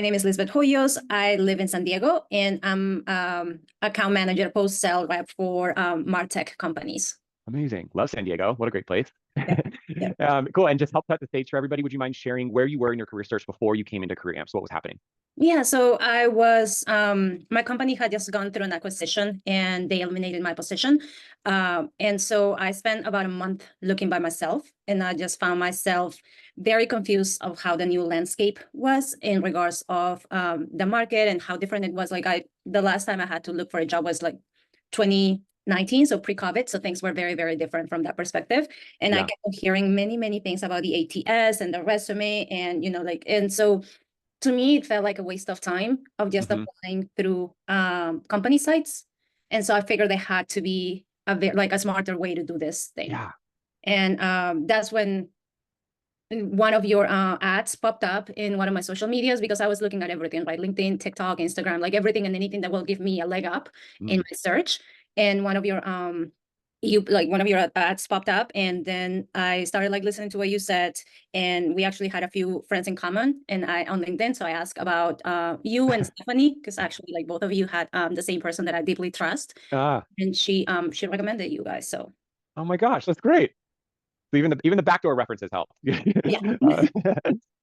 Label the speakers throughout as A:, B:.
A: name is Lizbeth. I live in San Diego, and I'm account manager, post-sale rep for MarTech companies.
B: Amazing. Love San Diego. What a great place.
A: Yeah. Yeah.
B: Cool. And just help set the stage for everybody. Would you mind sharing where you were in your career search before you came into Career Amps? What was happening?
A: Yeah, so I was, my company had just gone through an acquisition and they eliminated my position. And so I spent about a month looking by myself, and I just found myself very confused of how the new landscape was in regards of the market and how different it was. Like the last time I had to look for a job was like 2019, so pre-COVID. So things were very, very different from that perspective. And I kept hearing many, many things about the ATS and the resume and, and so to me, it felt like a waste of time of just applying through company sites. And so I figured there had to be a smarter way to do this thing.
B: Yeah.
A: And that's when one of your ads popped up in one of my social medias, because I was looking at everything, right? LinkedIn, TikTok, Instagram, like everything and anything that will give me a leg up in my search. And one of your ads popped up, and then I started listening to what you said, and we actually had a few friends in common and on LinkedIn. So I asked about you and Stephanie, because actually both of you had the same person that I deeply trust. And she recommended you guys. So
B: oh my gosh, that's great. So even the backdoor references help.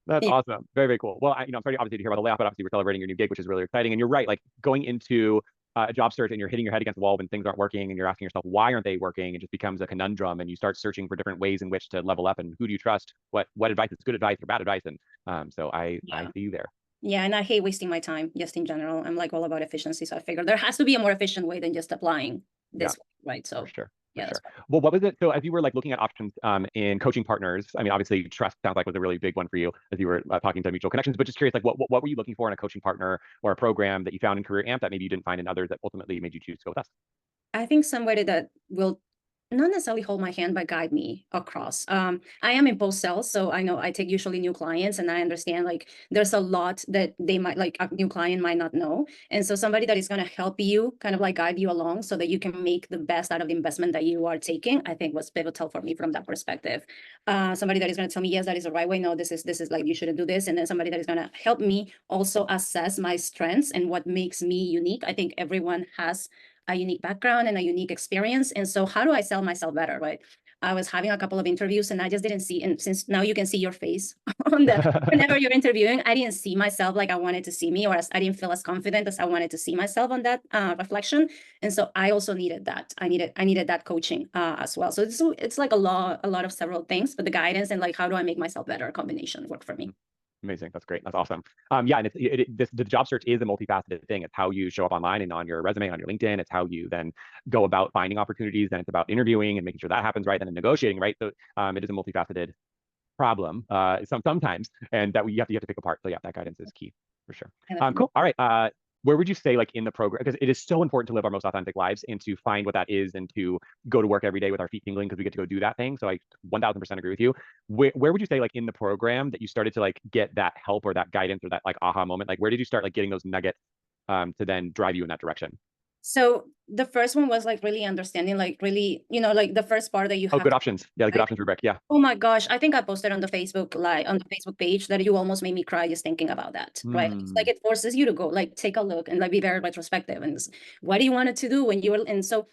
B: That's awesome. Very, very cool. Well, I'm sorry obviously to hear about the layoff, but obviously we're celebrating your new gig, which is really exciting. And you're right, going into a job search and you're hitting your head against the wall when things aren't working and you're asking yourself, why aren't they working? It just becomes a conundrum, and you start searching for different ways in which to level up and who do you trust? What advice is good advice or bad advice? And so I see you there.
A: Yeah, and I hate wasting my time just in general. I'm all about efficiency. So I figured there has to be a more efficient way than just applying this way, right? So
B: for sure.
A: Yeah.
B: Sure. Well, what was it? So as you were looking at options in coaching partners, I mean, obviously trust sounds like was a really big one for you as you were talking to mutual connections, but just curious, what were you looking for in a coaching partner or a program that you found in Career Amp that maybe you didn't find in others that ultimately made you choose to go with us?
A: I think somebody that will not necessarily hold my hand, but guide me across. I am in post sales, so I know I take usually new clients, and I understand there's a lot that they might a new client might not know. And so somebody that is going to help you kind of guide you along so that you can make the best out of the investment that you are taking, I think was pivotal for me from that perspective. Somebody that is going to tell me, yes, that is the right way. No, this is you shouldn't do this. And then somebody that is going to help me also assess my strengths and what makes me unique. I think everyone has a unique background and a unique experience. And so how do I sell myself better, right? I was having a couple of interviews and I just didn't see, and since now you can see your face whenever you're interviewing, I didn't see myself like I wanted to see me, or I didn't feel as confident as I wanted to see myself on that reflection. And so I also needed that. I needed that coaching as well. So it's a lot of several things, but the guidance and how do I make myself better combination worked for me.
B: Amazing. That's great. That's awesome. Yeah, and the job search is a multifaceted thing. It's how you show up online and on your resume, on your LinkedIn. It's how you then go about finding opportunities. Then it's about interviewing and making sure that happens right. Then negotiating, right? So it is a multifaceted problem sometimes, and that you have to pick apart. So yeah, that guidance is key for sure. Cool. All right. Where would you say in the program, because it is so important to live our most authentic lives and to find what that is and to go to work every day with our feet tingling because we get to go do that thing. So I 1000% agree with you. Where would you say in the program that you started to get that help or that guidance or that aha moment? Where did you start getting those nuggets to then drive you in that direction?
A: So the first one was really understanding, really, the first part that you have.
B: Good options. Yeah, good options rubric. Yeah.
A: Oh my gosh. I think I posted on the Facebook on the Facebook page that you almost made me cry just thinking about that, right? It's it forces you to go take a look and be very retrospective. And what do you want it to do when you were, and so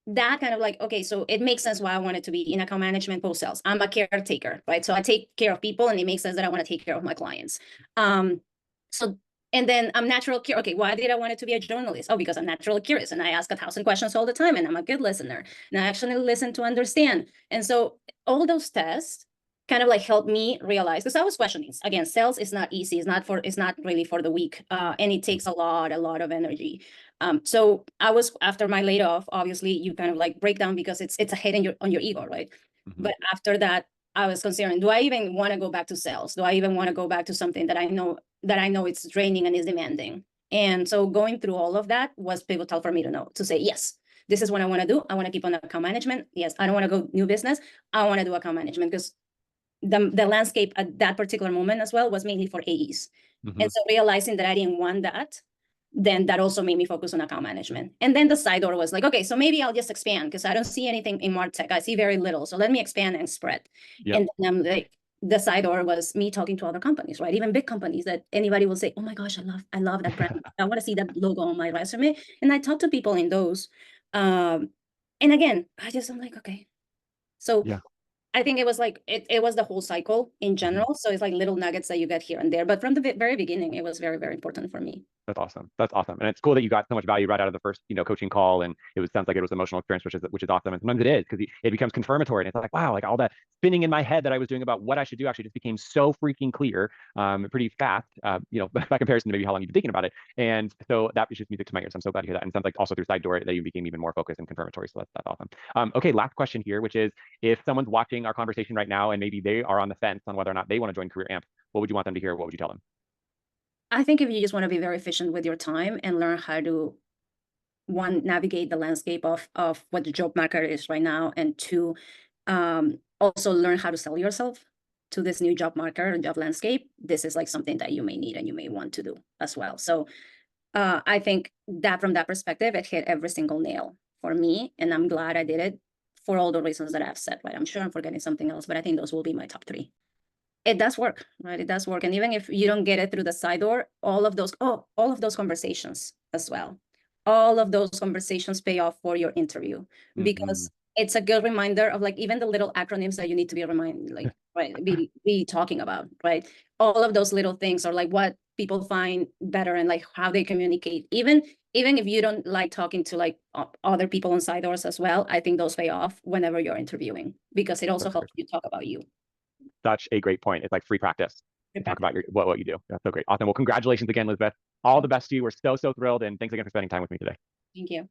A: that kind of okay, so it makes sense why I wanted to be in account management post sales. I'm a caretaker, right? So I take care of people, and it makes sense that I want to take care of my clients. And then I'm natural curious. Okay, why did I want it to be a journalist? Oh, because I'm naturally curious and I ask 1,000 questions all the time, and I'm a good listener. And I actually listen to understand. And so all those tests kind of helped me realize, because I was questioning. Again, sales is not easy. It's not really for the weak. And it takes a lot of energy. So I was, after my layoff, obviously you kind of break down because it's a hit on your ego, right? But after that, I was considering, do I even want to go back to sales? Do I even want to go back to something that I know it's draining and is demanding? And so going through all of that was pivotal for me to say, yes, this is what I want to do. I want to keep on account management. Yes, I don't want to go new business. I want to do account management, because the landscape at that particular moment as well was mainly for AEs. And so realizing that I didn't want that, then that also made me focus on account management. And then the side door was okay, so maybe I'll just expand, because I don't see anything in MarTech. I see very little. So let me expand and spread. And then I'm the side door was me talking to other companies, right? Even big companies that anybody will say, "Oh my gosh, I love that brand. I want to see that logo on my resume." And I talk to people in those. And again, I'm like, okay. So
B: Yeah.
A: I think it was like it was the whole cycle in
B: Mhm.
A: general. So it's like little nuggets that you get here and there. But from the very beginning, it was very, very important for me.
B: That's awesome. That's awesome. And it's cool that you got so much value right out of the first, coaching call. And sounds like it was an emotional experience, which is awesome. And sometimes it is because it becomes confirmatory. And it's like, wow, like all that spinning in my head that I was doing about what I should do actually just became so freaking clear, pretty fast, by comparison to maybe how long you've been thinking about it. And so that was just music to my ears. I'm so glad to hear that. And it sounds like also through side door that you became even more focused and confirmatory. So that's awesome. Okay, last question here, which is if someone's watching our conversation right now and maybe they are on the fence on whether or not they want to join Career Amp, what would you want them to hear? What would you tell them?
A: I think if you just want to be very efficient with your time and learn how to one, navigate the landscape of what the job market is right now, and two, also learn how to sell yourself to this new job market and job landscape. This is like something that you may need and you may want to do as well. So I think that from that perspective, it hit every single nail for me, and I'm glad I did it for all the reasons that I've said. Right, I'm sure I'm forgetting something else, but I think those will be my top three. It does work, right? It does work. And even if you don't get it through the side door, all of those conversations as well. All of those conversations pay off for your interview
B: Hmm.
A: because it's a good reminder of like even the little acronyms that you need to be reminded, like right, be talking about, right? All of those little things are like what people find better and like how they communicate. Even if you don't like talking to like other people on side doors as well, I think those pay off whenever you're interviewing because it also
B: That's
A: helps
B: great.
A: you talk about you.
B: Such a great point. It's like free practice to talk about what you do. That's so great. Awesome. Well, congratulations again, Lizbeth. All the best to you. We're so thrilled. And thanks again for spending time with me today.
A: Thank you.